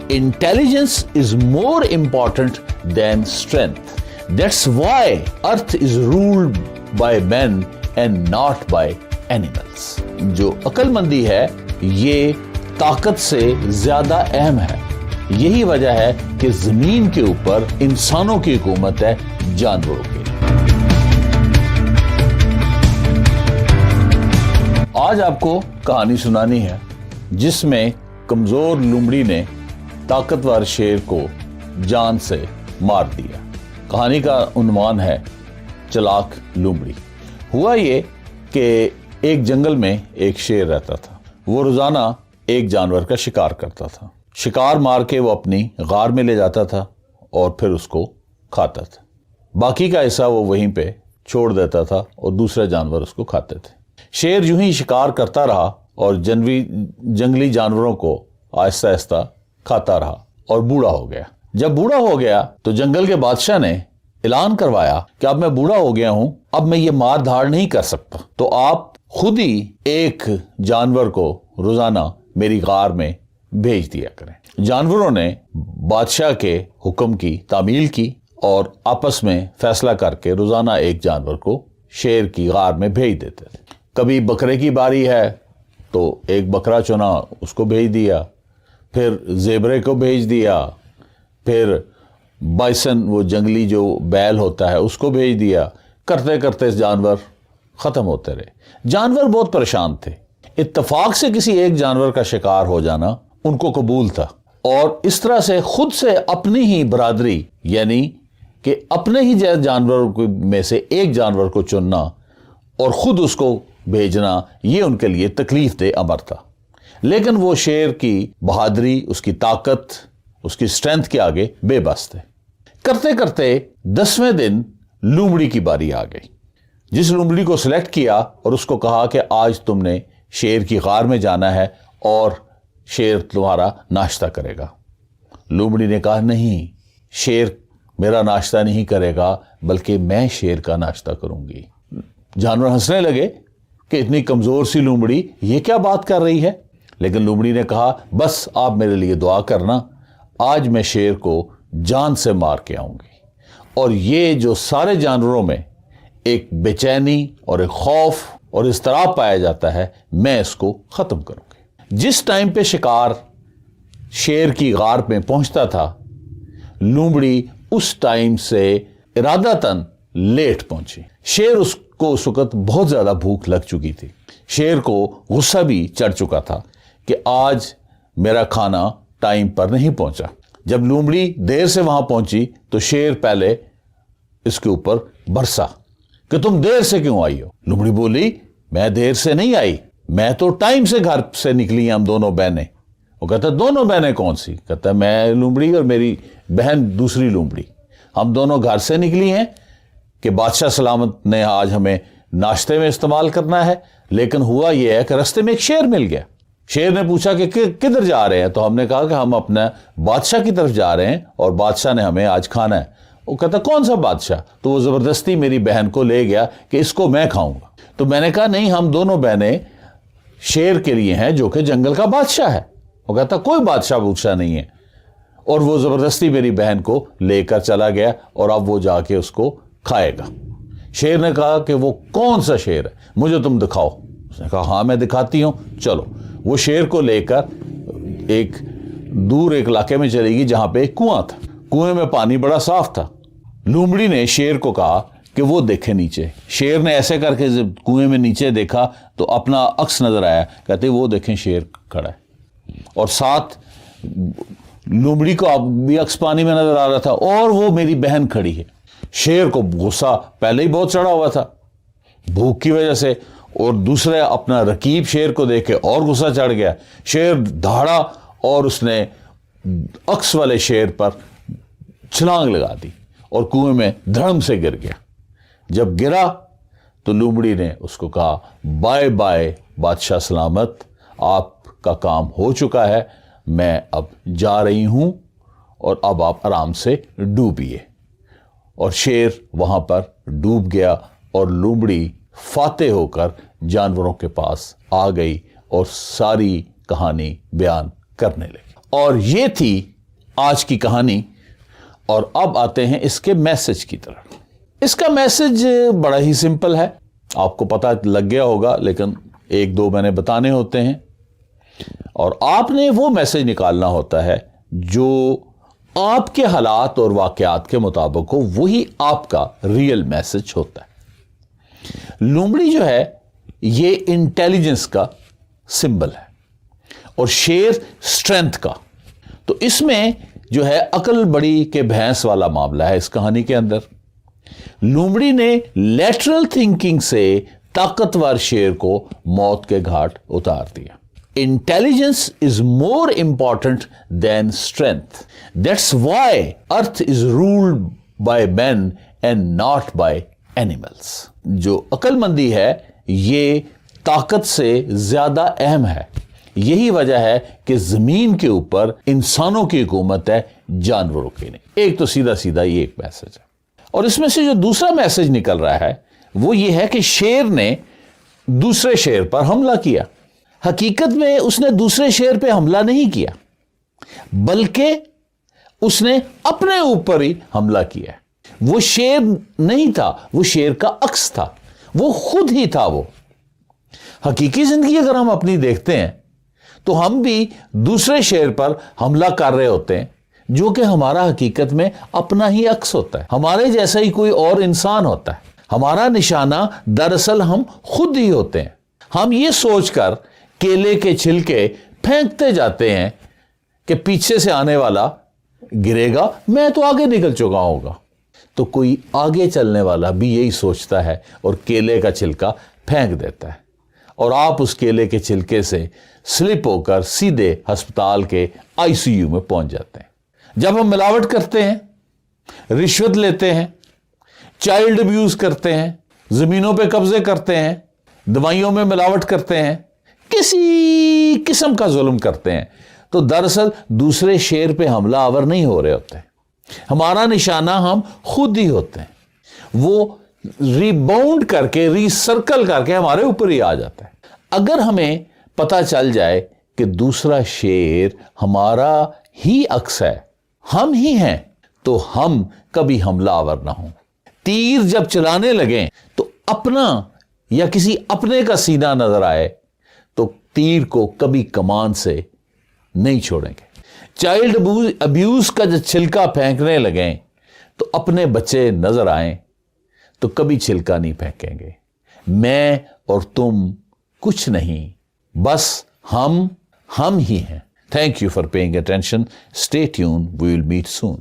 intelligence is more important than strength. That's why earth is ruled by men and not by animals. جو عقل مندی ہے یہ طاقت سے زیادہ اہم ہے. یہی وجہ ہے کہ زمین کے اوپر انسانوں کی حکومت ہے جانوروں کی. آج آپ کو کہانی سنانی ہے جس میں کمزور لومڑی نے طاقتور شیر کو جان سے مار دیا. کہانی کا عنوان ہے چلاک لومڑی. ہوا یہ کہ ایک جنگل میں ایک شیر رہتا تھا. وہ روزانہ ایک جانور کا شکار کرتا تھا. شکار مار کے وہ اپنی غار میں لے جاتا تھا اور پھر اس کو کھاتا تھا. باقی کا حصہ وہ وہیں پہ چھوڑ دیتا تھا اور دوسرے جانور اس کو کھاتے تھے. شیر یوں ہی شکار کرتا رہا اور جنگلی جانوروں کو آہستہ آہستہ کھاتا رہا اور بوڑھا ہو گیا. جب بوڑھا ہو گیا تو جنگل کے بادشاہ نے اعلان کروایا کہ اب میں بوڑھا ہو گیا ہوں, اب میں یہ مار دھاڑ نہیں کر سکتا, تو آپ خود ہی ایک جانور کو روزانہ میری غار میں بھیج دیا کریں. جانوروں نے بادشاہ کے حکم کی تعمیل کی اور آپس میں فیصلہ کر کے روزانہ ایک جانور کو شیر کی غار میں بھیج دیتے تھے. کبھی بکرے کی باری ہے تو ایک بکرا چنا اس کو بھیج دیا, پھر زیبرے کو بھیج دیا, پھر بائسن وہ جنگلی جو بیل ہوتا ہے اس کو بھیج دیا. کرتے کرتے جانور ختم ہوتے رہے. جانور بہت پریشان تھے. اتفاق سے کسی ایک جانور کا شکار ہو جانا ان کو قبول تھا اور اس طرح سے خود سے اپنی ہی برادری یعنی کہ اپنے ہی جیسے جانوروں میں سے ایک جانور کو چننا اور خود اس کو بھیجنا یہ ان کے لیے تکلیف دہ امر تھا. لیکن وہ شیر کی بہادری, اس کی طاقت, اس کی اسٹرینتھ کے آگے بے بس تھے. کرتے کرتے 10ویں دن لومڑی کی باری آ گئی. جس لومڑی کو سلیکٹ کیا اور اس کو کہا کہ آج تم نے شیر کی غار میں جانا ہے اور شیر تمہارا ناشتہ کرے گا. لومڑی نے کہا نہیں, شیر میرا ناشتہ نہیں کرے گا بلکہ میں شیر کا ناشتہ کروں گی. جانور ہنسنے لگے کہ اتنی کمزور سی لومڑی یہ کیا بات کر رہی ہے. لیکن لومڑی نے کہا بس آپ میرے لیے دعا کرنا, آج میں شیر کو جان سے مار کے آؤں گی اور یہ جو سارے جانوروں میں ایک بے چینی اور ایک خوف اور اضطراب پایا جاتا ہے میں اس کو ختم کروں گی. جس ٹائم پہ شکار شیر کی غار میں پہنچتا تھا لومڑی اس ٹائم سے ارادتاً لیٹ پہنچی. شیر اس کو اس وقت بہت زیادہ بھوک لگ چکی تھی. شیر کو غصہ بھی چڑھ چکا تھا کہ آج میرا کھانا ٹائم پر نہیں پہنچا. جب لومڑی دیر سے وہاں پہنچی تو شیر پہلے اس کے اوپر برسا کہ تم دیر سے کیوں آئی ہو. لومڑی بولی میں دیر سے نہیں آئی, میں تو ٹائم سے گھر سے نکلی ہیں ہم دونوں بہنیں. وہ کہتا ہے دونوں بہنیں کون سی؟ کہتا ہے میں لومڑی اور میری بہن دوسری لومڑی, ہم دونوں گھر سے نکلی ہیں کہ بادشاہ سلامت نے آج ہمیں ناشتے میں استعمال کرنا ہے. لیکن ہوا یہ ہے کہ رستے میں ایک شیر مل گیا. شیر نے پوچھا کہ کدھر جا رہے ہیں, تو ہم نے کہا کہ ہم اپنا بادشاہ کی طرف جا رہے ہیں اور بادشاہ نے ہمیں آج کھانا ہے. وہ کہتا کون سا بادشاہ؟ تو وہ زبردستی میری بہن کو لے گیا کہ اس کو میں کھاؤں گا. تو میں نے کہا نہیں, ہم دونوں بہنیں شیر کے لیے ہیں جو کہ جنگل کا بادشاہ ہے. وہ کہتا کوئی بادشاہ بادشاہ نہیں ہے, اور وہ زبردستی میری بہن کو لے کر چلا گیا اور اب وہ جا کے اس کو کھائے گا. شیر نے کہا کہ وہ کون سا شیر ہے, مجھے تم دکھاؤ. اس نے کہا ہاں میں دکھاتی ہوں, چلو. وہ شیر کو لے کر ایک دور ایک علاقے میں چلے گی جہاں پہ ایک کنواں تھا. کنویں میں پانی بڑا صاف تھا. لومڑی نے شیر کو کہا کہ وہ دیکھے نیچے. شیر نے ایسے کر کے جب کنویں میں نیچے دیکھا تو اپنا عکس نظر آیا. کہتے وہ دیکھیں شیر کھڑا ہے اور ساتھ لومڑی کو اب بھی عکس پانی میں نظر آ رہا تھا اور وہ میری بہن کھڑی ہے. شیر کو غصہ پہلے ہی بہت چڑھا ہوا تھا بھوک کی وجہ سے, اور دوسرے اپنا رقیب شیر کو دیکھ کے اور غصہ چڑھ گیا. شیر دھاڑا اور اس نے عکس والے شیر پر چھلانگ لگا دی اور کنویں میں دھڑم سے گر گیا. جب گرا تو لومڑی نے اس کو کہا بائے بائے بادشاہ سلامت, آپ کا کام ہو چکا ہے, میں اب جا رہی ہوں اور اب آپ آرام سے ڈوبیے. اور شیر وہاں پر ڈوب گیا اور لومڑی فاتح ہو کر جانوروں کے پاس آ گئی اور ساری کہانی بیان کرنے لگی. اور یہ تھی آج کی کہانی اور اب آتے ہیں اس کے میسج کی طرف. اس کا میسج بڑا ہی سمپل ہے, آپ کو پتہ لگ گیا ہوگا, لیکن ایک دو میں نے بتانے ہوتے ہیں اور آپ نے وہ میسج نکالنا ہوتا ہے جو آپ کے حالات اور واقعات کے مطابق ہو, وہی آپ کا ریئل میسج ہوتا ہے. لومڑی جو ہے یہ انٹیلیجنس کا سمبل ہے اور شیر اسٹرینتھ کا. تو اس میں جو ہے عقل بڑی کہ بھینس والا معاملہ ہے. اس کہانی کے اندر لومڑی نے لیٹرل تھنکنگ سے طاقتور شیر کو موت کے گھاٹ اتار دیا. Intelligence is more important than strength. That's why earth is ruled by man and not by animals. جو عقل مندی ہے یہ طاقت سے زیادہ اہم ہے. یہی وجہ ہے کہ زمین کے اوپر انسانوں کی حکومت ہے, جانوروں کی نہیں. ایک تو سیدھا سیدھا یہ ایک میسج ہے. اور اس میں سے جو دوسرا میسج نکل رہا ہے وہ یہ ہے کہ شیر نے دوسرے شیر پر حملہ کیا. حقیقت میں اس نے دوسرے شیر پہ حملہ نہیں کیا, بلکہ اس نے اپنے اوپر ہی حملہ کیا. وہ شیر نہیں تھا, وہ شیر کا عکس تھا, وہ خود ہی تھا. وہ حقیقی زندگی اگر ہم اپنی دیکھتے ہیں تو ہم بھی دوسرے شیر پر حملہ کر رہے ہوتے ہیں جو کہ ہمارا حقیقت میں اپنا ہی عکس ہوتا ہے. ہمارے جیسا ہی کوئی اور انسان ہوتا ہے. ہمارا نشانہ دراصل ہم خود ہی ہوتے ہیں. ہم یہ سوچ کر کیلے کے چھلکے پھینکتے جاتے ہیں کہ پیچھے سے آنے والا گرے گا, میں تو آگے نکل چکا ہوگا. تو کوئی آگے چلنے والا بھی یہی سوچتا ہے اور کیلے کا چھلکا پھینک دیتا ہے, اور آپ اس کیلے کے چھلکے سے سلپ ہو کر سیدھے ہسپتال کے ICU میں پہنچ جاتے ہیں. جب ہم ملاوٹ کرتے ہیں, رشوت لیتے ہیں, چائلڈ ابیوز کرتے ہیں, زمینوں پہ قبضے کرتے ہیں, دوائیوں میں ملاوٹ کرتے ہیں, کسی قسم کا ظلم کرتے ہیں, تو دراصل دوسرے شیر پہ حملہ آور نہیں ہو رہے ہوتے. ہمارا نشانہ ہم خود ہی ہوتے ہیں. وہ ریباؤنڈ کر کے ری سرکل کر کے ہمارے اوپر ہی آ جاتا ہے. اگر ہمیں پتہ چل جائے کہ دوسرا شیر ہمارا ہی عکس ہے, ہم ہی ہیں, تو ہم کبھی حملہ آور نہ ہوں. تیر جب چلانے لگیں تو اپنا یا کسی اپنے کا سینہ نظر آئے تو تیر کو کبھی کمان سے نہیں چھوڑیں گے. چائلڈ ابیوز کا جب چھلکا پھینکنے لگیں تو اپنے بچے نظر آئیں تو کبھی چھلکا نہیں پھینکیں گے. میں اور تم کچھ نہیں, بس ہم ہی ہیں. Thank you for paying attention. Stay tuned. We will meet soon.